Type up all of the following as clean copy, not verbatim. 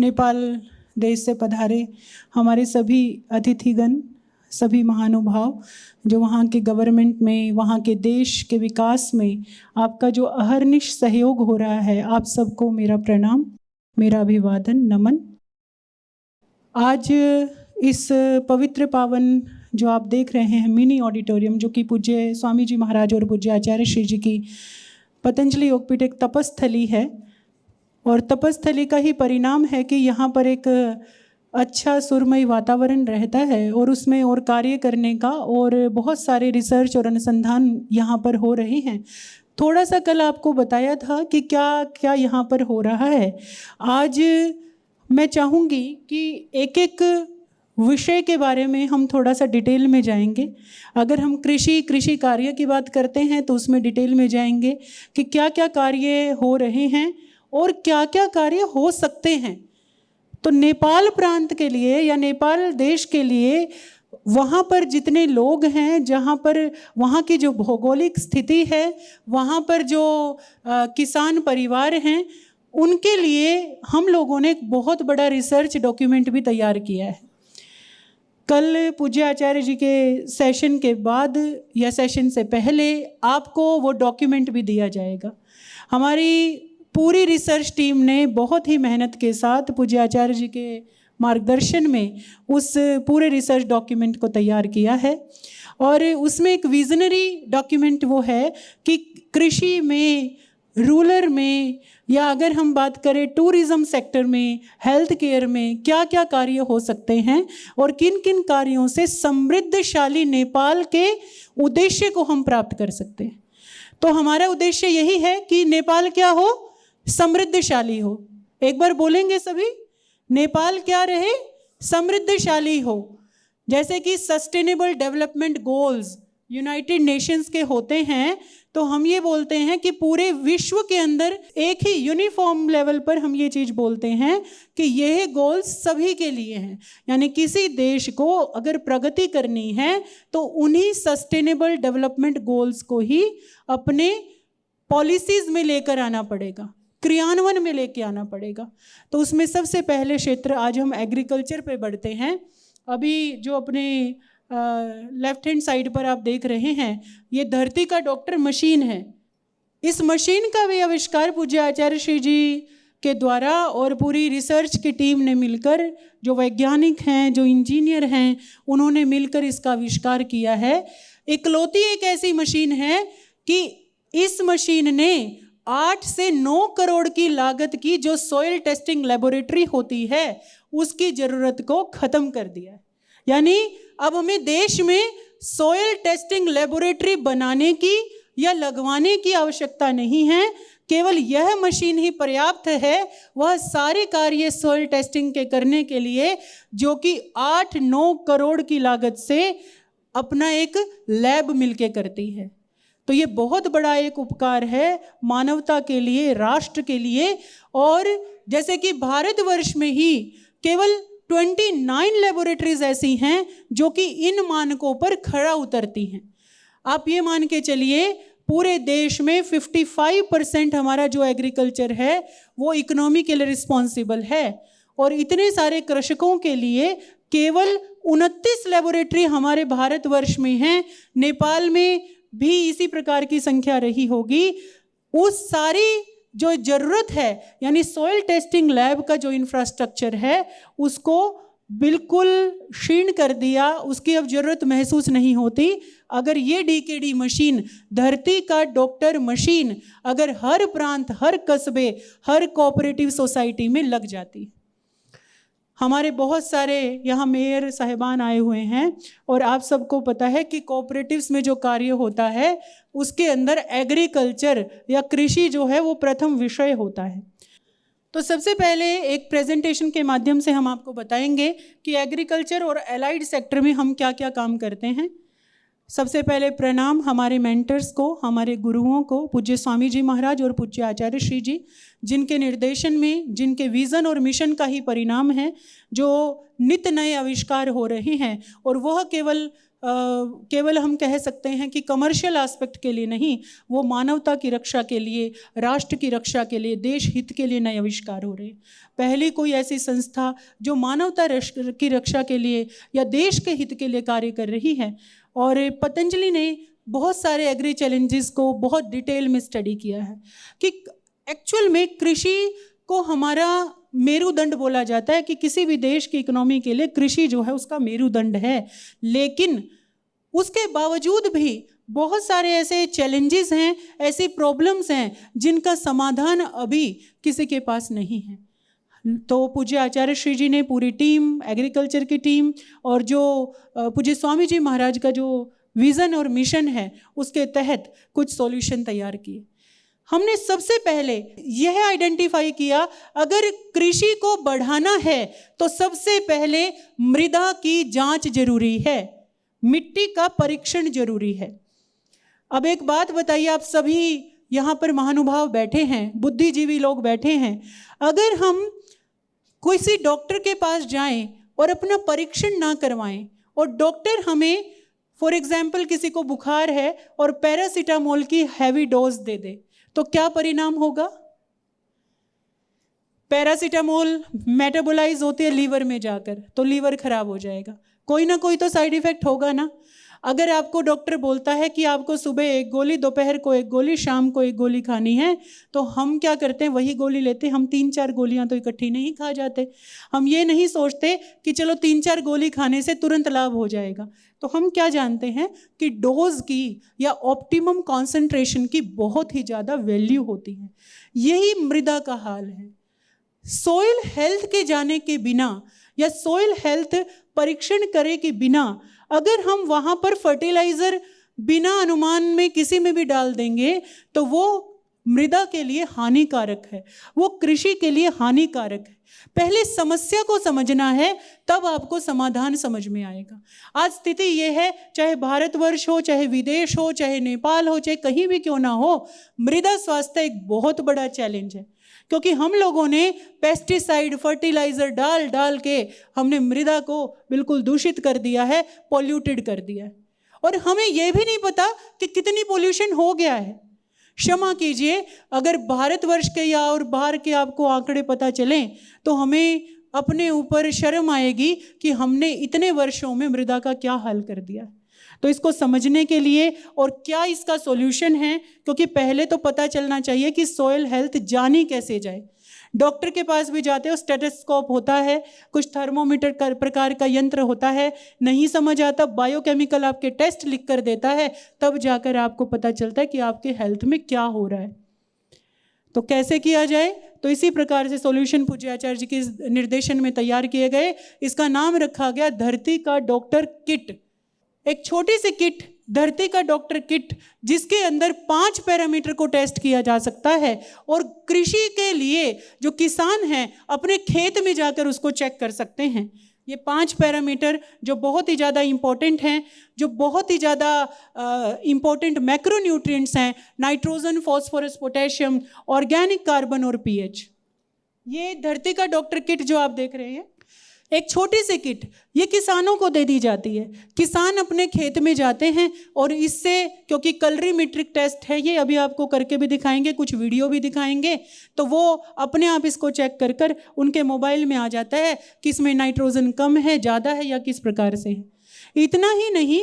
नेपाल देश से पधारे हमारे सभी अतिथिगण, सभी महानुभाव जो वहाँ के गवर्नमेंट में, वहाँ के देश के विकास में आपका जो अहर्निश सहयोग हो रहा है, आप सबको मेरा प्रणाम, मेरा अभिवादन, नमन। आज इस पवित्र पावन जो आप देख रहे हैं मिनी ऑडिटोरियम, जो कि पूज्य स्वामी जी महाराज और पूज्य आचार्य श्री जी की पतंजलि योगपीठ एक तपस्थली है, और तपस्थली का ही परिणाम है कि यहाँ पर एक अच्छा सुरमयी वातावरण रहता है और उसमें और कार्य करने का और बहुत सारे रिसर्च और अनुसंधान यहाँ पर हो रहे हैं। थोड़ा सा कल आपको बताया था कि क्या क्या यहाँ पर हो रहा है। आज मैं चाहूँगी कि एक एक विषय के बारे में हम थोड़ा सा डिटेल में जाएंगे। अगर हम कृषि कार्य की बात करते हैं तो उसमें डिटेल में जाएंगे कि क्या क्या कार्य हो रहे हैं और क्या क्या कार्य हो सकते हैं। तो नेपाल प्रांत के लिए या नेपाल देश के लिए वहाँ पर जितने लोग हैं, जहाँ पर वहाँ की जो भौगोलिक स्थिति है, वहाँ पर जो किसान परिवार हैं, उनके लिए हम लोगों ने एक बहुत बड़ा रिसर्च डॉक्यूमेंट भी तैयार किया है। कल पूज्य आचार्य जी के सेशन के बाद या सेशन से पहले आपको वो डॉक्यूमेंट भी दिया जाएगा। हमारी पूरी रिसर्च टीम ने बहुत ही मेहनत के साथ पूज्य आचार्य जी के मार्गदर्शन में उस पूरे रिसर्च डॉक्यूमेंट को तैयार किया है, और उसमें एक विजनरी डॉक्यूमेंट वो है कि कृषि में, रूरल में, या अगर हम बात करें टूरिज़्म सेक्टर में, हेल्थ केयर में क्या क्या कार्य हो सकते हैं और किन किन कार्यों से समृद्धशाली नेपाल के उद्देश्य को हम प्राप्त कर सकते हैं। तो हमारा उद्देश्य यही है कि नेपाल क्या हो, समृद्धशाली हो। एक बार बोलेंगे सभी, नेपाल क्या रहे, समृद्धशाली हो। जैसे कि sustainable development goals United Nations के होते हैं, तो हम ये बोलते हैं कि पूरे विश्व के अंदर एक ही यूनिफॉर्म लेवल पर हम ये चीज़ बोलते हैं कि यह गोल्स सभी के लिए हैं। यानी किसी देश को अगर प्रगति करनी है तो उन्हीं सस्टेनेबल डेवलपमेंट गोल्स को ही अपने पॉलिसीज़ में लेकर आना पड़ेगा, क्रियान्वयन में लेके आना पड़ेगा। तो उसमें सबसे पहले क्षेत्र आज हम एग्रीकल्चर पे बढ़ते हैं। अभी जो अपने लेफ्ट हैंड साइड पर आप देख रहे हैं, ये धरती का डॉक्टर मशीन है। इस मशीन का भी आविष्कार पूज्य आचार्य श्री जी के द्वारा और पूरी रिसर्च की टीम ने मिलकर, जो वैज्ञानिक हैं, जो इंजीनियर हैं, उन्होंने मिलकर इसका आविष्कार किया है। इकलौती एक ऐसी मशीन है कि इस मशीन ने 8 से 9 करोड़ की लागत की जो सॉइल टेस्टिंग लेबोरेटरी होती है उसकी ज़रूरत को ख़त्म कर दिया है। यानी अब हमें देश में सॉइल टेस्टिंग लेबोरेटरी बनाने की या लगवाने की आवश्यकता नहीं है, केवल यह मशीन ही पर्याप्त है वह सारे कार्य सॉइल टेस्टिंग के करने के लिए, जो कि 8-9 करोड़ की लागत से अपना एक लैब मिलके करती है। तो ये बहुत बड़ा एक उपकार है मानवता के लिए, राष्ट्र के लिए। और जैसे कि भारतवर्ष में ही केवल 29 लेबोरेटरीज ऐसी हैं जो कि इन मानकों पर खरा उतरती हैं। आप ये मान के चलिए पूरे देश में 55% हमारा जो एग्रीकल्चर है वो इकोनॉमी के लिए रिस्पॉन्सिबल है, और इतने सारे कृषकों के लिए केवल 29 लेबोरेटरी हमारे भारतवर्ष में हैं। नेपाल में भी इसी प्रकार की संख्या रही होगी। उस सारी जो ज़रूरत है, यानी सॉइल टेस्टिंग लैब का जो इंफ्रास्ट्रक्चर है उसको बिल्कुल क्षीण कर दिया, उसकी अब ज़रूरत महसूस नहीं होती। अगर ये DKD मशीन, धरती का डॉक्टर मशीन, अगर हर प्रांत, हर कस्बे, हर कोऑपरेटिव सोसाइटी में लग जाती। हमारे बहुत सारे यहाँ मेयर साहिबान आए हुए हैं और आप सबको पता है कि कोऑपरेटिव्स में जो कार्य होता है उसके अंदर एग्रीकल्चर या कृषि जो है वो प्रथम विषय होता है। तो सबसे पहले एक प्रेजेंटेशन के माध्यम से हम आपको बताएंगे कि एग्रीकल्चर और एलाइड सेक्टर में हम क्या क्या काम करते हैं। सबसे पहले प्रणाम हमारे मेंटर्स को, हमारे गुरुओं को, पूज्य स्वामी जी महाराज और पूज्य आचार्य श्री जी, जिनके निर्देशन में, जिनके विज़न और मिशन का ही परिणाम है जो नित्य नए आविष्कार हो रहे हैं। और वह केवल केवल हम कह सकते हैं कि कमर्शियल एस्पेक्ट के लिए नहीं, वो मानवता की रक्षा के लिए, राष्ट्र की रक्षा के लिए, देश हित के लिए नए आविष्कार हो रहे हैं। पहली कोई ऐसी संस्था जो मानवता की रक्षा के लिए या देश के हित के लिए कार्य कर रही है। और पतंजलि ने बहुत सारे एग्री चैलेंजेस को बहुत डिटेल में स्टडी किया है कि एक्चुअल में कृषि को हमारा मेरुदंड बोला जाता है कि किसी भी देश की इकोनॉमी के लिए कृषि जो है उसका मेरुदंड है। लेकिन उसके बावजूद भी बहुत सारे ऐसे चैलेंजेस हैं, ऐसी प्रॉब्लम्स हैं जिनका समाधान अभी किसी के पास नहीं है। तो पूज्य आचार्य श्री जी ने पूरी टीम, एग्रीकल्चर की टीम और जो पूज्य स्वामी जी महाराज का जो विज़न और मिशन है उसके तहत कुछ सॉल्यूशन तैयार किए। हमने सबसे पहले यह आइडेंटिफाई किया, अगर कृषि को बढ़ाना है तो सबसे पहले मृदा की जांच जरूरी है, मिट्टी का परीक्षण जरूरी है। अब एक बात बताइए, आप सभी यहाँ पर महानुभाव बैठे हैं, बुद्धिजीवी लोग बैठे हैं, अगर हम किसी डॉक्टर के पास जाएं और अपना परीक्षण ना करवाएं और डॉक्टर हमें फॉर एग्जाम्पल किसी को बुखार है और पैरासीटामोल की हैवी डोज दे दे, तो क्या परिणाम होगा? पैरासीटामोल मेटाबोलाइज होती है लीवर में जाकर, तो लीवर खराब हो जाएगा, कोई ना कोई तो साइड इफेक्ट होगा ना। अगर आपको डॉक्टर बोलता है कि आपको सुबह एक गोली, दोपहर को एक गोली, शाम को एक गोली खानी है, तो हम क्या करते हैं, वही गोली लेते हैं। हम 3-4 गोलियां तो इकट्ठी नहीं खा जाते। हम ये नहीं सोचते कि चलो 3-4 गोली खाने से तुरंत लाभ हो जाएगा। तो हम क्या जानते हैं कि डोज की या ऑप्टिमम कॉन्सेंट्रेशन की बहुत ही ज़्यादा वैल्यू होती है। यही मृदा का हाल है। सॉइल हेल्थ के जाने के बिना या सॉइल हेल्थ परीक्षण करे के बिना अगर हम वहाँ पर फर्टिलाइज़र बिना अनुमान में किसी में भी डाल देंगे तो वो मृदा के लिए हानिकारक है, वो कृषि के लिए हानिकारक है। पहले समस्या को समझना है, तब आपको समाधान समझ में आएगा। आज स्थिति ये है, चाहे भारतवर्ष हो, चाहे विदेश हो, चाहे नेपाल हो, चाहे कहीं भी क्यों ना हो, मृदा स्वास्थ्य एक बहुत बड़ा चैलेंज है। क्योंकि हम लोगों ने पेस्टिसाइड, फर्टिलाइज़र डाल डाल के हमने मृदा को बिल्कुल दूषित कर दिया है, पॉल्यूटेड कर दिया है। और हमें यह भी नहीं पता कि कितनी पोल्यूशन हो गया है। क्षमा कीजिए, अगर भारतवर्ष के या और बाहर के आपको आंकड़े पता चलें तो हमें अपने ऊपर शर्म आएगी कि हमने इतने वर्षों में मृदा का क्या हाल कर दिया। तो इसको समझने के लिए और क्या इसका सॉल्यूशन है, क्योंकि पहले तो पता चलना चाहिए कि सॉइल हेल्थ जानी कैसे जाए। डॉक्टर के पास भी जाते हो, स्टेथोस्कोप होता है, कुछ थर्मोमीटर प्रकार का यंत्र होता है, नहीं समझ आता, बायोकेमिकल आपके टेस्ट लिख कर देता है, तब जाकर आपको पता चलता है कि आपके हेल्थ में क्या हो रहा है। तो कैसे किया जाए? तो इसी प्रकार से सॉल्यूशन पूज्य आचार्य जी के निर्देशन में तैयार किए गए। इसका नाम रखा गया धरती का डॉक्टर किट। एक छोटी सी किट, धरती का डॉक्टर किट, जिसके अंदर 5 पैरामीटर को टेस्ट किया जा सकता है और कृषि के लिए जो किसान हैं अपने खेत में जाकर उसको चेक कर सकते हैं। ये 5 पैरामीटर जो बहुत ही ज़्यादा इम्पोर्टेंट हैं, जो बहुत ही ज़्यादा इम्पोर्टेंट मैक्रोन्यूट्रिएंट्स हैं, nitrogen, phosphorus, potassium, organic carbon और पीएच। ये धरती का डॉक्टर किट जो आप देख रहे हैं, एक छोटी सी किट, ये किसानों को दे दी जाती है। किसान अपने खेत में जाते हैं और इससे, क्योंकि कलरीमेट्रिक टेस्ट है, ये अभी आपको करके भी दिखाएंगे, कुछ वीडियो भी दिखाएंगे, तो वो अपने आप इसको चेक कर कर उनके मोबाइल में आ जाता है कि इसमें नाइट्रोजन कम है, ज़्यादा है या किस प्रकार से है। इतना ही नहीं,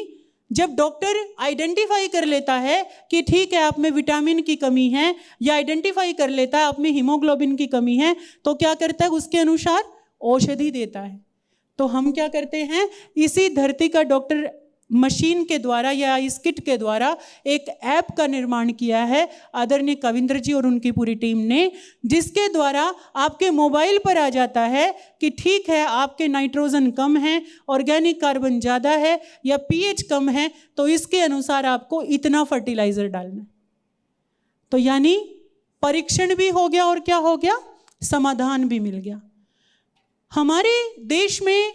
जब डॉक्टर आइडेंटिफाई कर लेता है कि ठीक है आप में विटामिन की कमी है, या आइडेंटिफाई कर लेता है आप में हीमोग्लोबिन की कमी है, तो क्या करता है, उसके अनुसार औषधि देता है। तो हम क्या करते हैं, इसी धरती का डॉक्टर मशीन के द्वारा या इस किट के द्वारा एक ऐप का निर्माण किया है आदरणीय कविंद्र जी और उनकी पूरी टीम ने, जिसके द्वारा आपके मोबाइल पर आ जाता है कि ठीक है आपके नाइट्रोजन कम है, ऑर्गेनिक कार्बन ज़्यादा है या पीएच कम है, तो इसके अनुसार आपको इतना फर्टिलाइज़र डालना है। तो यानी परीक्षण भी हो गया और क्या हो गया, समाधान भी मिल गया। हमारे देश में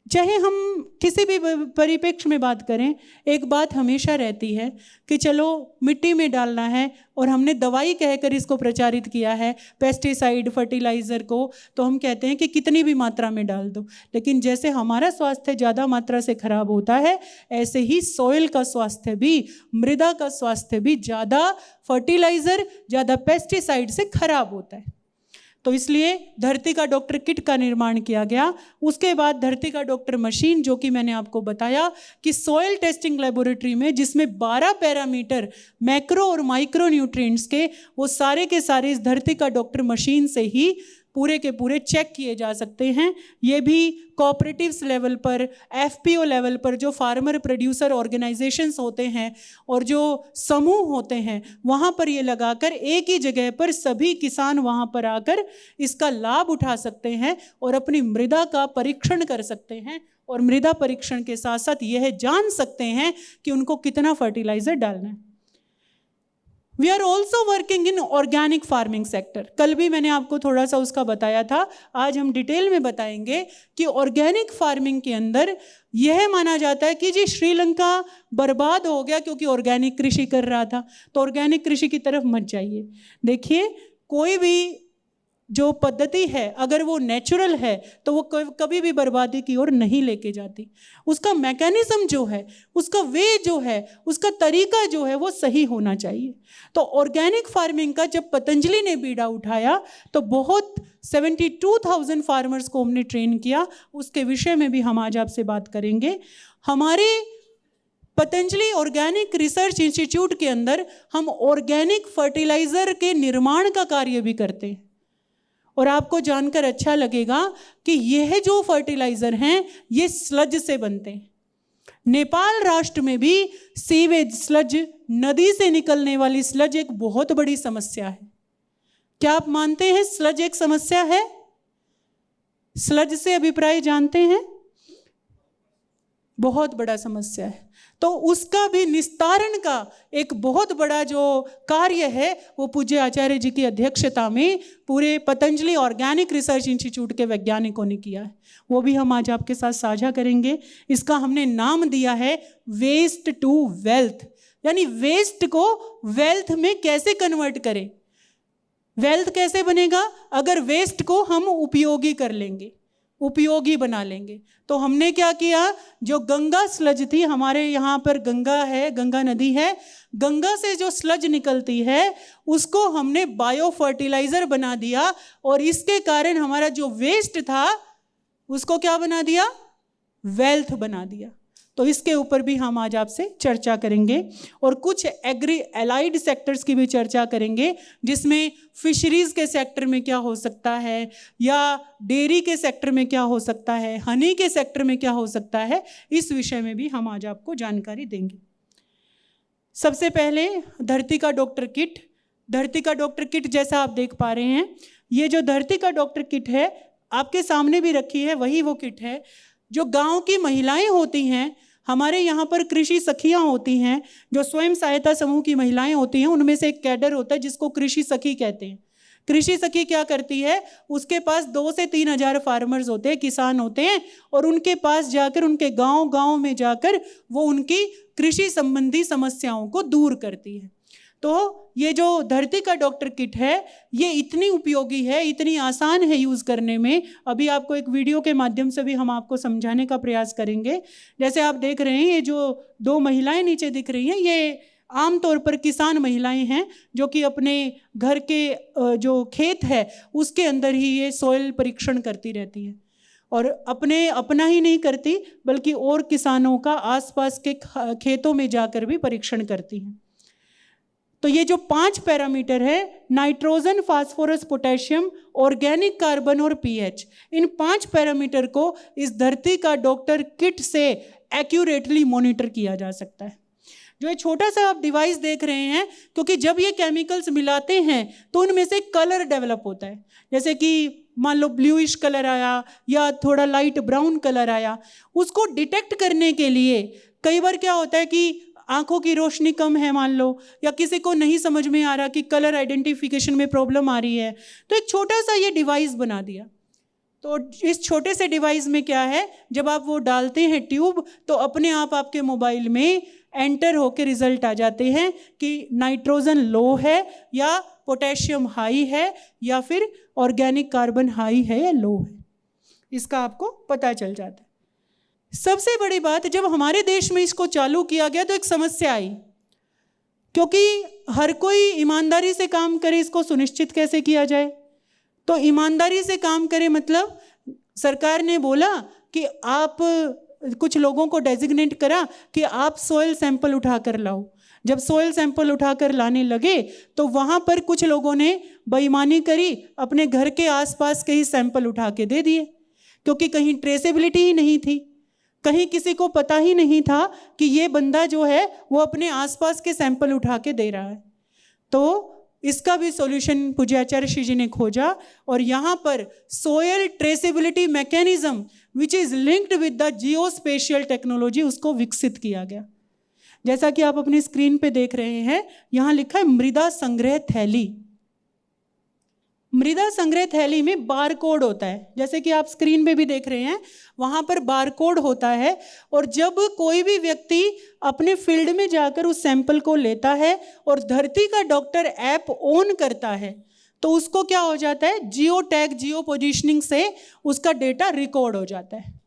चाहे हम किसी भी परिप्रेक्ष्य में बात करें, एक बात हमेशा रहती है कि चलो मिट्टी में डालना है और हमने दवाई कहकर इसको प्रचारित किया है, पेस्टिसाइड फर्टिलाइज़र को, तो हम कहते हैं कि कितनी भी मात्रा में डाल दो। लेकिन जैसे हमारा स्वास्थ्य ज़्यादा मात्रा से खराब होता है, ऐसे ही सॉइल का स्वास्थ्य भी, मृदा का स्वास्थ्य भी ज़्यादा फर्टिलाइज़र, ज़्यादा पेस्टिसाइड से खराब होता है। तो इसलिए धरती का डॉक्टर किट का निर्माण किया गया। उसके बाद धरती का डॉक्टर मशीन, जो कि मैंने आपको बताया कि सॉइल टेस्टिंग लेबोरेटरी में, जिसमें 12 पैरामीटर मैक्रो और माइक्रो न्यूट्रिएंट्स के, वो सारे के सारे इस धरती का डॉक्टर मशीन से ही पूरे के पूरे चेक किए जा सकते हैं। ये भी कोऑपरेटिव्स लेवल पर, एफपीओ लेवल पर, जो फार्मर प्रोड्यूसर ऑर्गेनाइजेशंस होते हैं और जो समूह होते हैं, वहाँ पर ये लगाकर एक ही जगह पर सभी किसान वहाँ पर आकर इसका लाभ उठा सकते हैं और अपनी मृदा का परीक्षण कर सकते हैं, और मृदा परीक्षण के साथ साथ यह जान सकते हैं कि उनको कितना फर्टिलाइज़र डालना है। We are also working in organic farming sector. कल भी मैंने आपको थोड़ा सा उसका बताया था, आज हम डिटेल में बताएंगे कि ऑर्गेनिक फार्मिंग के अंदर यह माना जाता है कि जी श्रीलंका बर्बाद हो गया क्योंकि ऑर्गेनिक कृषि कर रहा था, तो ऑर्गेनिक कृषि की तरफ मत जाइए। देखिए, कोई भी जो पद्धति है अगर वो नेचुरल है तो वो कभी भी बर्बादी की ओर नहीं लेके जाती। उसका मैकेनिज्म जो है, उसका वे जो है, उसका तरीका जो है वो सही होना चाहिए। तो ऑर्गेनिक फार्मिंग का जब पतंजलि ने बीड़ा उठाया तो बहुत 72,000 फार्मर्स को हमने ट्रेन किया। उसके विषय में भी हम आज आपसे बात करेंगे। हमारे पतंजलि ऑर्गेनिक रिसर्च इंस्टीट्यूट के अंदर हम ऑर्गेनिक फर्टिलाइज़र के निर्माण का कार्य भी करते हैं, और आपको जानकर अच्छा लगेगा कि यह जो फर्टिलाइज़र हैं ये स्लज से बनते हैं। नेपाल राष्ट्र में भी सीवेज स्लज, नदी से निकलने वाली स्लज एक बहुत बड़ी समस्या है। क्या आप मानते हैं स्लज एक समस्या है? स्लज से अभिप्राय जानते हैं? बहुत बड़ा समस्या है। तो उसका भी निस्तारण का एक बहुत बड़ा जो कार्य है वो पूज्य आचार्य जी की अध्यक्षता में पूरे पतंजलि ऑर्गेनिक रिसर्च इंस्टीट्यूट के वैज्ञानिकों ने किया है। वो भी हम आज आपके साथ साझा करेंगे। इसका हमने नाम दिया है वेस्ट टू वेल्थ, यानी वेस्ट को वेल्थ में कैसे कन्वर्ट करें। वेल्थ कैसे बनेगा? अगर वेस्ट को हम उपयोगी कर लेंगे, उपयोगी बना लेंगे। तो हमने क्या किया, जो गंगा स्लज थी, हमारे यहाँ पर गंगा है, गंगा नदी है, गंगा से जो स्लज निकलती है उसको हमने बायो फर्टिलाइज़र बना दिया, और इसके कारण हमारा जो वेस्ट था उसको क्या बना दिया? वेल्थ बना दिया। तो इसके ऊपर भी हम आज आपसे चर्चा करेंगे, और कुछ एग्री एलाइड सेक्टर्स की भी चर्चा करेंगे, जिसमें फिशरीज़ के सेक्टर में क्या हो सकता है, या डेयरी के सेक्टर में क्या हो सकता है, हनी के सेक्टर में क्या हो सकता है, इस विषय में भी हम आज आपको जानकारी देंगे। सबसे पहले धरती का डॉक्टर किट। धरती का डॉक्टर किट जैसा आप देख पा रहे हैं, ये जो धरती का डॉक्टर किट है आपके सामने भी रखी है, वही वो किट है जो गांव की महिलाएं होती हैं। हमारे यहाँ पर कृषि सखियाँ होती हैं, जो स्वयं सहायता समूह की महिलाएं होती हैं, उनमें से एक कैडर होता है जिसको कृषि सखी कहते हैं। कृषि सखी क्या करती है, उसके पास 2 से 3 हज़ार फार्मर्स होते हैं, किसान होते हैं, और उनके पास जाकर, उनके गांव में जाकर वो उनकी कृषि संबंधी समस्याओं को दूर करती है। तो ये जो धरती का डॉक्टर किट है ये इतनी उपयोगी है, इतनी आसान है यूज़ करने में। अभी आपको एक वीडियो के माध्यम से भी हम आपको समझाने का प्रयास करेंगे। जैसे आप देख रहे हैं, ये जो 2 महिलाएं नीचे दिख रही हैं, ये आमतौर पर किसान महिलाएं हैं जो कि अपने घर के जो खेत है उसके अंदर ही ये सॉइल परीक्षण करती रहती हैं, और अपना ही नहीं करती बल्कि और किसानों का आसपास के खेतों में जाकर भी परीक्षण करती हैं। तो ये जो 5 पैरामीटर है, nitrogen, phosphorus, potassium, organic carbon और पीएच, इन 5 पैरामीटर को इस धरती का डॉक्टर किट से एक्यूरेटली मॉनिटर किया जा सकता है। जो ये छोटा सा आप डिवाइस देख रहे हैं, क्योंकि जब ये केमिकल्स मिलाते हैं तो उनमें से कलर डेवलप होता है, जैसे कि मान लो ब्लूइश कलर आया या थोड़ा लाइट ब्राउन कलर आया, उसको डिटेक्ट करने के लिए कई बार क्या होता है कि आंखों की रोशनी कम है मान लो, या किसी को नहीं समझ में आ रहा कि कलर आइडेंटिफिकेशन में प्रॉब्लम आ रही है, तो एक छोटा सा ये डिवाइस बना दिया। तो इस छोटे से डिवाइस में क्या है, जब आप वो डालते हैं ट्यूब, तो अपने आप आपके मोबाइल में एंटर होकर रिजल्ट आ जाते हैं कि नाइट्रोजन लो है या पोटेशियम हाई है या फिर ऑर्गेनिक कार्बन हाई है या लो है, इसका आपको पता चल जाता है। सबसे बड़ी बात, जब हमारे देश में इसको चालू किया गया तो एक समस्या आई, क्योंकि हर कोई ईमानदारी से काम करे, इसको सुनिश्चित कैसे किया जाए। तो ईमानदारी से काम करे मतलब सरकार ने बोला कि आप, कुछ लोगों को डेजिग्नेट करा कि आप सोयल सैंपल उठा कर लाओ। जब सोयल सैंपल उठाकर लाने लगे तो वहाँ पर कुछ लोगों ने बेईमानी करी, अपने घर के आसपास के ही सैंपल उठा के दे दिए, क्योंकि कहीं ट्रेसेबिलिटी ही नहीं थी, कहीं किसी को पता ही नहीं था कि ये बंदा जो है वो अपने आसपास के सैंपल उठा के दे रहा है। तो इसका भी सॉल्यूशन पूज्याचार्य श्री जी ने खोजा और यहाँ पर soil traceability mechanism which is linked with the geospatial technology, उसको विकसित किया गया। जैसा कि आप अपनी स्क्रीन पे देख रहे हैं, यहाँ लिखा है मृदा संग्रह थैली। मृदा संग्रह थैली में बार कोड होता है, जैसे कि आप स्क्रीन पे भी देख रहे हैं, वहाँ पर बार कोड होता है। और जब कोई भी व्यक्ति अपने फील्ड में जाकर उस सैंपल को लेता है और धरती का डॉक्टर ऐप ऑन करता है, तो उसको क्या हो जाता है, जियो टैग, जियो पोजीशनिंग से उसका डेटा रिकॉर्ड हो जाता है।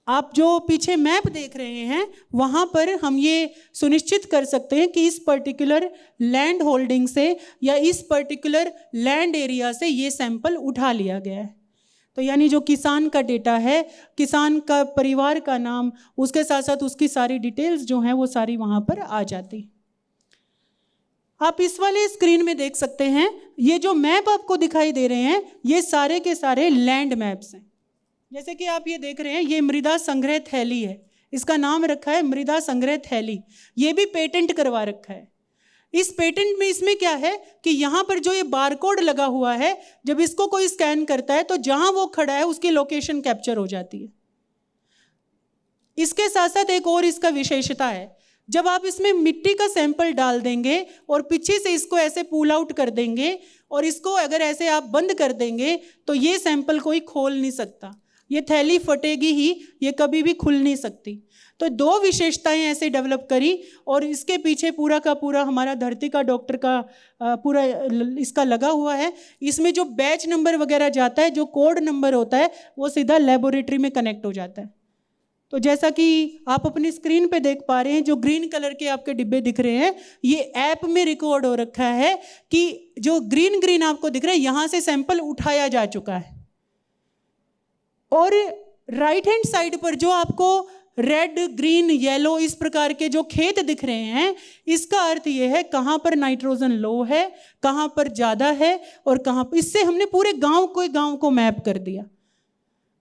आप जो पीछे मैप देख रहे हैं, वहाँ पर हम ये सुनिश्चित कर सकते हैं कि इस पर्टिकुलर लैंड होल्डिंग से या इस पर्टिकुलर लैंड एरिया से ये सैंपल उठा लिया गया है। तो यानी जो किसान का डेटा है, किसान का परिवार का नाम, उसके साथ साथ उसकी सारी डिटेल्स जो हैं वो सारी वहाँ पर आ जाती। आप इस वाले स्क्रीन में देख सकते हैं, ये जो मैप आपको दिखाई दे रहे हैं ये सारे के सारे लैंड मैप्स हैं। जैसे कि आप ये देख रहे हैं, ये मृदा संग्रह थैली है, इसका नाम रखा है मृदा संग्रह थैली। ये भी पेटेंट करवा रखा है। इस पेटेंट में इसमें क्या है कि यहाँ पर जो ये बारकोड लगा हुआ है, जब इसको कोई स्कैन करता है तो जहाँ वो खड़ा है उसकी लोकेशन कैप्चर हो जाती है। इसके साथ साथ एक और इसका विशेषता है, जब आप इसमें मिट्टी का सैंपल डाल देंगे और पीछे से इसको ऐसे पुल आउट कर देंगे और इसको अगर ऐसे आप बंद कर देंगे तो ये सैंपल कोई खोल नहीं सकता, ये थैली फटेगी ही, ये कभी भी खुल नहीं सकती। तो दो विशेषताएं ऐसे डेवलप करी और इसके पीछे पूरा का पूरा हमारा धरती का डॉक्टर का पूरा इसका लगा हुआ है। इसमें जो बैच नंबर वगैरह जाता है, जो कोड नंबर होता है, वो सीधा लेबोरेटरी में कनेक्ट हो जाता है। तो जैसा कि आप अपनी स्क्रीन पे देख पा रहे हैं, जो ग्रीन कलर के आपके डिब्बे दिख रहे हैं, ये ऐप में रिकॉर्ड हो रखा है कि जो ग्रीन ग्रीन आपको दिख रहा है, यहाँ से सैंपल उठाया जा चुका है। और राइट हैंड साइड पर जो आपको रेड, ग्रीन, येलो इस प्रकार के जो खेत दिख रहे हैं, इसका अर्थ ये है कहाँ पर नाइट्रोजन लो है, कहाँ पर ज़्यादा है और कहाँ पर। इससे हमने पूरे गांव को मैप कर दिया।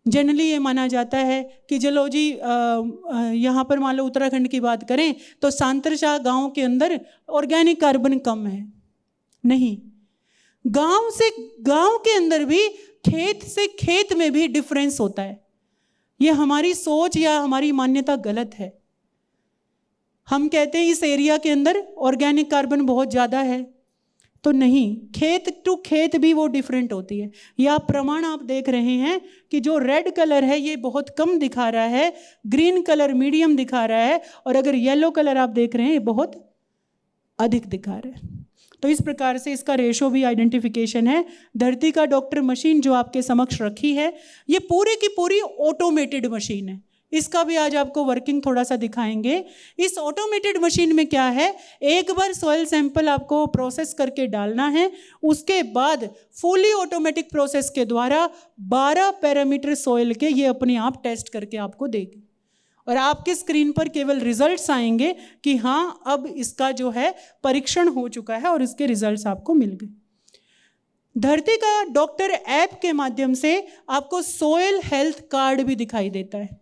जनरली ये माना जाता है कि चलो जी यहाँ पर मान लो उत्तराखंड की बात करें तो सांतरशाह गांव के अंदर ऑर्गेनिक कार्बन कम है। नहीं, गांव से गांव के अंदर भी, खेत से खेत में भी डिफरेंस होता है। ये हमारी सोच या हमारी मान्यता गलत है। हम कहते हैं इस एरिया के अंदर ऑर्गेनिक कार्बन बहुत ज़्यादा है, तो नहीं, खेत टू खेत भी वो डिफरेंट होती है। यह प्रमाण आप देख रहे हैं कि जो रेड कलर है ये बहुत कम दिखा रहा है, ग्रीन कलर मीडियम दिखा रहा है, और अगर येलो कलर आप देख रहे हैं ये बहुत अधिक दिखा रहा है। तो इस प्रकार से इसका रेशो भी आइडेंटिफिकेशन है। धरती का डॉक्टर मशीन जो आपके समक्ष रखी है, ये पूरी की पूरी ऑटोमेटेड मशीन है। इसका भी आज आपको वर्किंग थोड़ा सा दिखाएंगे। इस ऑटोमेटेड मशीन में क्या है, एक बार सॉइल सैंपल आपको प्रोसेस करके डालना है, उसके बाद फुली ऑटोमेटिक प्रोसेस के द्वारा 12 पैरामीटर सॉइल के ये अपने आप टेस्ट करके आपको देगी और आपके स्क्रीन पर केवल रिजल्ट्स आएंगे कि हाँ अब इसका जो है परीक्षण हो चुका है और इसके रिजल्ट्स आपको मिल गए। धरती का डॉक्टर ऐप के माध्यम से आपको सॉइल हेल्थ कार्ड भी दिखाई देता है।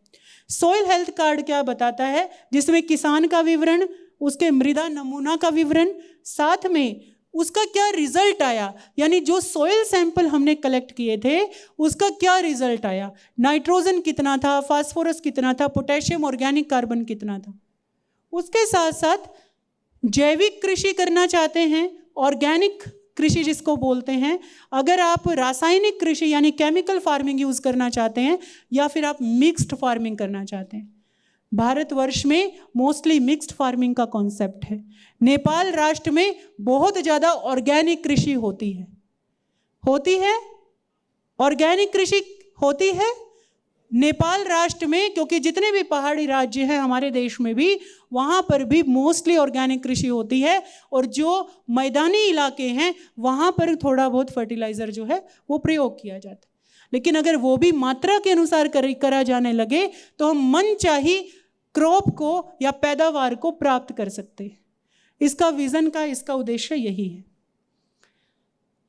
सॉइल हेल्थ कार्ड क्या बताता है, जिसमें किसान का विवरण, उसके मृदा नमूना का विवरण, साथ में उसका क्या रिजल्ट आया, यानी जो सॉइल सैंपल हमने कलेक्ट किए थे उसका क्या रिजल्ट आया, नाइट्रोजन कितना था, फास्फोरस कितना था, पोटेशियम, ऑर्गेनिक कार्बन कितना था। उसके साथ साथ जैविक कृषि करना चाहते हैं, ऑर्गेनिक कृषि जिसको बोलते हैं, अगर आप रासायनिक कृषि यानी केमिकल फार्मिंग यूज़ करना चाहते हैं या फिर आप मिक्स्ड फार्मिंग करना चाहते हैं, भारतवर्ष में मोस्टली मिक्स्ड फार्मिंग का कॉन्सेप्ट है। नेपाल राष्ट्र में बहुत ज़्यादा ऑर्गेनिक कृषि होती है ऑर्गेनिक कृषि होती है नेपाल राष्ट्र में, क्योंकि जितने भी पहाड़ी राज्य हैं हमारे देश में भी, वहाँ पर भी मोस्टली ऑर्गेनिक कृषि होती है। और जो मैदानी इलाके हैं वहाँ पर थोड़ा बहुत फर्टिलाइज़र जो है वो प्रयोग किया जाता है, लेकिन अगर वो भी मात्रा के अनुसार करा जाने लगे तो हम मनचाही क्रॉप को या पैदावार को प्राप्त कर सकते हैं। इसका विज़न का, इसका उद्देश्य यही है।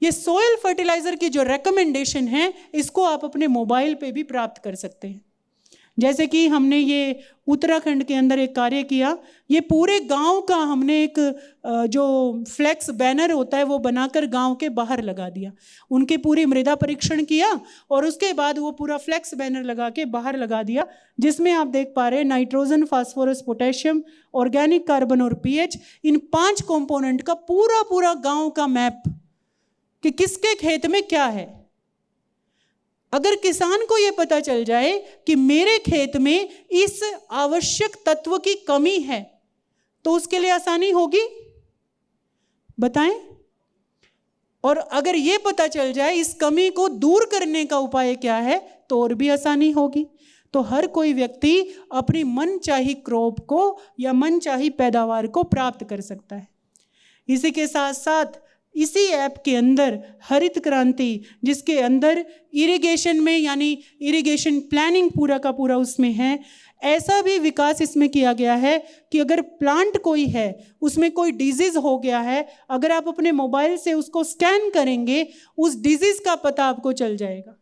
ये सोयल फर्टिलाइज़र की जो रिकमेंडेशन है, इसको आप अपने मोबाइल पे भी प्राप्त कर सकते हैं। जैसे कि हमने ये उत्तराखंड के अंदर एक कार्य किया, ये पूरे गांव का हमने एक जो फ्लेक्स बैनर होता है वो बनाकर गांव के बाहर लगा दिया। उनकी पूरी मृदा परीक्षण किया और उसके बाद वो पूरा फ्लेक्स बैनर लगा के बाहर लगा दिया, जिसमें आप देख पा रहे हैं nitrogen, phosphorus, potassium, organic carbon और पीएच, इन 5 कंपोनेंट का पूरा गाँव का मैप कि किसके खेत में क्या है। अगर किसान को ये पता चल जाए कि मेरे खेत में इस आवश्यक तत्व की कमी है, तो उसके लिए आसानी होगी, बताएं। और अगर ये पता चल जाए इस कमी को दूर करने का उपाय क्या है, तो और भी आसानी होगी। तो हर कोई व्यक्ति अपनी मनचाही क्रॉप को या मनचाही पैदावार को प्राप्त कर सकता है। इसी के साथ साथ इसी ऐप के अंदर हरित क्रांति, जिसके अंदर इरिगेशन में यानी इरिगेशन प्लानिंग पूरा का पूरा उसमें है, ऐसा भी विकास इसमें किया गया है कि अगर प्लांट कोई है उसमें कोई डिजीज़ हो गया है, अगर आप अपने मोबाइल से उसको स्कैन करेंगे उस डिजीज़ का पता आपको चल जाएगा।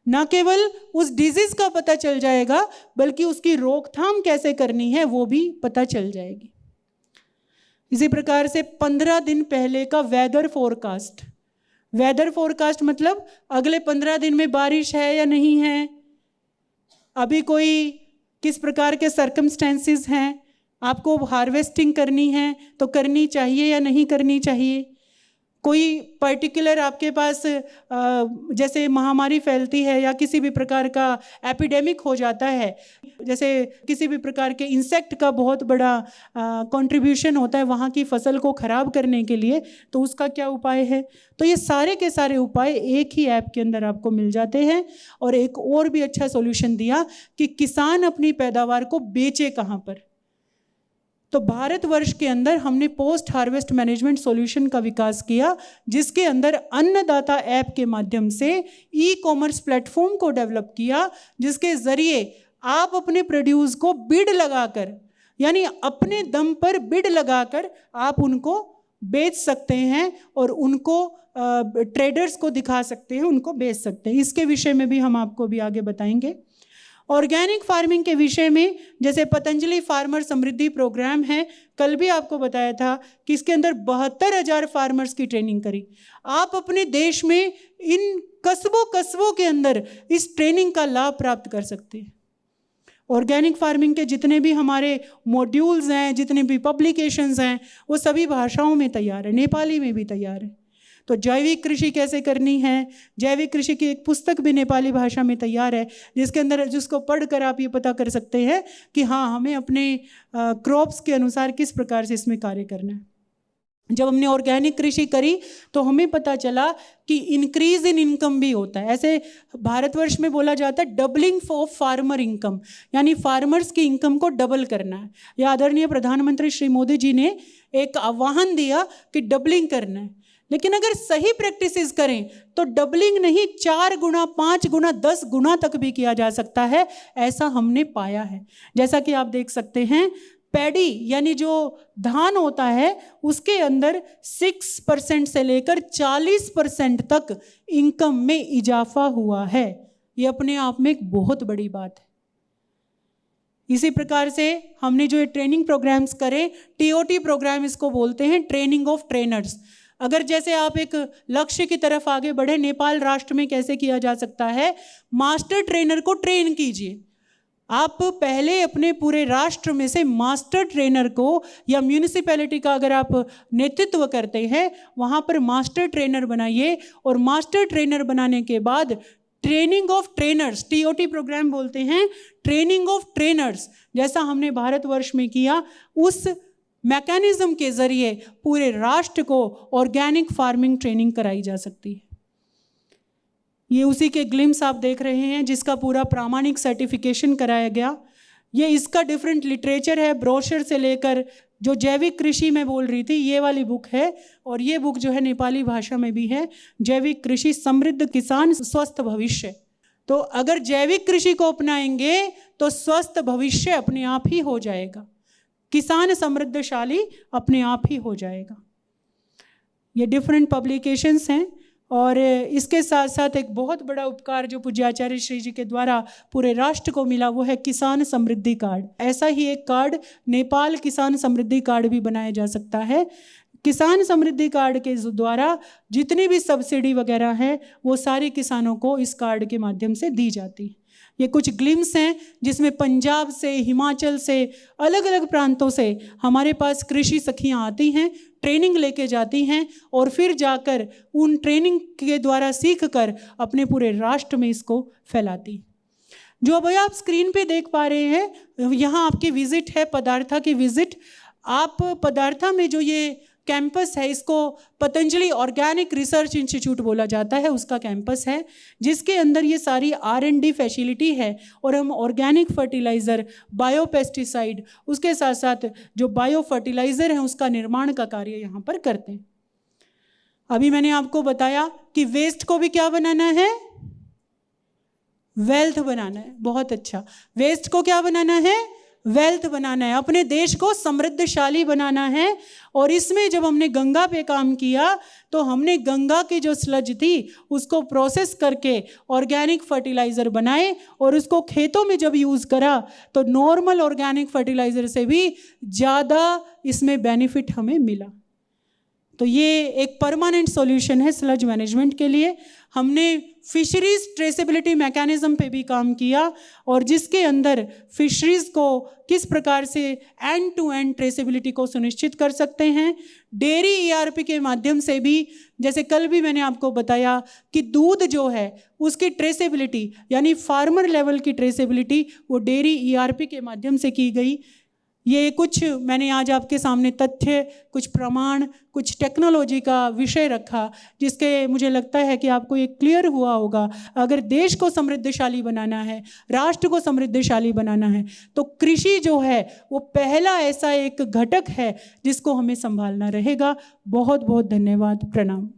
ना केवल उस डिजीज़ का पता चल जाएगा बल्कि उसकी रोकथाम कैसे करनी है वो भी पता चल जाएगी। इसी प्रकार से 15 दिन पहले का वेदर फोरकास्ट मतलब अगले 15 दिन में बारिश है या नहीं है, अभी कोई किस प्रकार के सर्कमस्टेंसेस हैं, आपको हार्वेस्टिंग करनी है तो करनी चाहिए या नहीं करनी चाहिए, कोई पर्टिकुलर आपके पास जैसे महामारी फैलती है या किसी भी प्रकार का एपिडेमिक हो जाता है, जैसे किसी भी प्रकार के इंसेक्ट का बहुत बड़ा कंट्रीब्यूशन होता है वहाँ की फसल को ख़राब करने के लिए, तो उसका क्या उपाय है। तो ये सारे के सारे उपाय एक ही ऐप के अंदर आपको मिल जाते हैं। और एक और भी अच्छा सॉल्यूशन दिया कि किसान अपनी पैदावार को बेचे कहाँ पर। तो भारतवर्ष के अंदर हमने पोस्ट हार्वेस्ट मैनेजमेंट सॉल्यूशन का विकास किया, जिसके अंदर अन्नदाता ऐप के माध्यम से ई कॉमर्स प्लेटफॉर्म को डेवलप किया, जिसके ज़रिए आप अपने प्रोड्यूस को बिड लगाकर यानी अपने दम पर बिड लगाकर आप उनको बेच सकते हैं और उनको ट्रेडर्स को दिखा सकते हैं, उनको बेच सकते हैं। इसके विषय में भी हम आपको भी आगे बताएंगे। ऑर्गेनिक फार्मिंग के विषय में जैसे पतंजलि फार्मर समृद्धि प्रोग्राम है, कल भी आपको बताया था कि इसके अंदर 72,000 फार्मर्स की ट्रेनिंग करी। आप अपने देश में इन कस्बों के अंदर इस ट्रेनिंग का लाभ प्राप्त कर सकते हैं। ऑर्गेनिक फार्मिंग के जितने भी हमारे मॉड्यूल्स हैं, जितने भी पब्लिकेशंस हैं, वो सभी भाषाओं में तैयार है, नेपाली में भी तैयार है। तो जैविक कृषि कैसे करनी है, जैविक कृषि की एक पुस्तक भी नेपाली भाषा में तैयार है, जिसके अंदर जिसको पढ़कर आप ये पता कर सकते हैं कि हाँ हमें अपने क्रॉप्स के अनुसार किस प्रकार से इसमें कार्य करना है। जब हमने ऑर्गेनिक कृषि करी तो हमें पता चला कि इंक्रीज इन इनकम भी होता है। ऐसे भारतवर्ष में बोला जाता है डबलिंग ऑफ फार्मर इनकम, यानी फार्मर्स की इनकम को डबल करना है। या आदरणीय प्रधानमंत्री श्री मोदी जी ने एक आह्वान दिया कि डबलिंग करना है, लेकिन अगर सही प्रैक्टिसेस करें तो डबलिंग नहीं 4 गुना, 5 गुना, 10 गुना तक भी किया जा सकता है, ऐसा हमने पाया है। जैसा कि आप देख सकते हैं, पैडी यानी जो धान होता है उसके अंदर 6% से लेकर 40% तक इनकम में इजाफा हुआ है। ये अपने आप में एक बहुत बड़ी बात है। इसी प्रकार से हमने जो ये ट्रेनिंग प्रोग्राम्स करे, TOT प्रोग्राम इसको बोलते हैं, ट्रेनिंग ऑफ ट्रेनर्स। अगर जैसे आप एक लक्ष्य की तरफ आगे बढ़े, नेपाल राष्ट्र में कैसे किया जा सकता है, मास्टर ट्रेनर को ट्रेन कीजिए। आप पहले अपने पूरे राष्ट्र में से मास्टर ट्रेनर को, या म्यूनिसिपैलिटी का अगर आप नेतृत्व करते हैं वहाँ पर मास्टर ट्रेनर बनाइए, और मास्टर ट्रेनर बनाने के बाद training of trainers, TOT programme बोलते हैं, ट्रेनिंग ऑफ ट्रेनर्स, जैसा हमने भारतवर्ष में किया, उस मैकेनिज्म के जरिए पूरे राष्ट्र को ऑर्गेनिक फार्मिंग ट्रेनिंग कराई जा सकती है। ये उसी के ग्लिम्स आप देख रहे हैं जिसका पूरा प्रामाणिक सर्टिफिकेशन कराया गया। ये इसका डिफरेंट लिटरेचर है, ब्रोशर से लेकर जो जैविक कृषि में बोल रही थी ये वाली बुक है, और ये बुक जो है नेपाली भाषा में भी है, जैविक कृषि समृद्ध किसान स्वस्थ भविष्य। तो अगर जैविक कृषि को अपनाएंगे तो स्वस्थ भविष्य अपने आप ही हो जाएगा, किसान समृद्धशाली अपने आप ही हो जाएगा। ये डिफरेंट पब्लिकेशंस हैं, और इसके साथ साथ एक बहुत बड़ा उपकार जो पूज्य आचार्य श्री जी के द्वारा पूरे राष्ट्र को मिला वो है किसान समृद्धि कार्ड। ऐसा ही एक कार्ड नेपाल किसान समृद्धि कार्ड भी बनाया जा सकता है। किसान समृद्धि कार्ड के द्वारा जितनी भी सब्सिडी वगैरह है वो सारी किसानों को इस कार्ड के माध्यम से दी जाती है। ये कुछ ग्लिम्स हैं जिसमें पंजाब से, हिमाचल से, अलग अलग प्रांतों से हमारे पास कृषि सखियाँ आती हैं, ट्रेनिंग लेके जाती हैं, और फिर जाकर उन ट्रेनिंग के द्वारा सीख कर अपने पूरे राष्ट्र में इसको फैलाती। जो अब आप स्क्रीन पे देख पा रहे हैं, यहाँ आपकी विजिट है, पदार्था की विजिट। आप पदार्था में जो ये कैंपस है इसको पतंजलि ऑर्गेनिक रिसर्च इंस्टीट्यूट बोला जाता है, उसका कैंपस है जिसके अंदर ये सारी R&D फैसिलिटी है, और हम ऑर्गेनिक फर्टिलाइज़र, बायो पेस्टिसाइड, उसके साथ साथ जो बायो फर्टिलाइज़र है उसका निर्माण का कार्य यहाँ पर करते हैं। अभी मैंने आपको बताया कि वेस्ट को भी क्या बनाना है, वेल्थ बनाना है। बहुत अच्छा, वेस्ट को क्या बनाना है, वेल्थ बनाना है, अपने देश को समृद्धशाली बनाना है। और इसमें जब हमने गंगा पे काम किया तो हमने गंगा की जो स्लज थी उसको प्रोसेस करके ऑर्गेनिक फर्टिलाइज़र बनाए, और उसको खेतों में जब यूज़ करा तो नॉर्मल ऑर्गेनिक फर्टिलाइज़र से भी ज़्यादा इसमें बेनिफिट हमें मिला। तो ये एक परमानेंट सॉल्यूशन है स्लज मैनेजमेंट के लिए। हमने फिशरीज ट्रेसेबिलिटी मैकेनिज्म पे भी काम किया, और जिसके अंदर फिशरीज को किस प्रकार से एंड टू एंड ट्रेसेबिलिटी को सुनिश्चित कर सकते हैं। डेयरी ERP के माध्यम से भी, जैसे कल भी मैंने आपको बताया कि दूध जो है उसकी ट्रेसेबिलिटी यानी फार्मर लेवल की ट्रेसेबिलिटी वो डेयरी ERP के माध्यम से की गई। ये कुछ मैंने आज आपके सामने तथ्य, कुछ प्रमाण, कुछ टेक्नोलॉजी का विषय रखा, जिसके मुझे लगता है कि आपको ये क्लियर हुआ होगा। अगर देश को समृद्धशाली बनाना है, राष्ट्र को समृद्धशाली बनाना है, तो कृषि जो है वो पहला ऐसा एक घटक है जिसको हमें संभालना रहेगा। बहुत बहुत धन्यवाद, प्रणाम।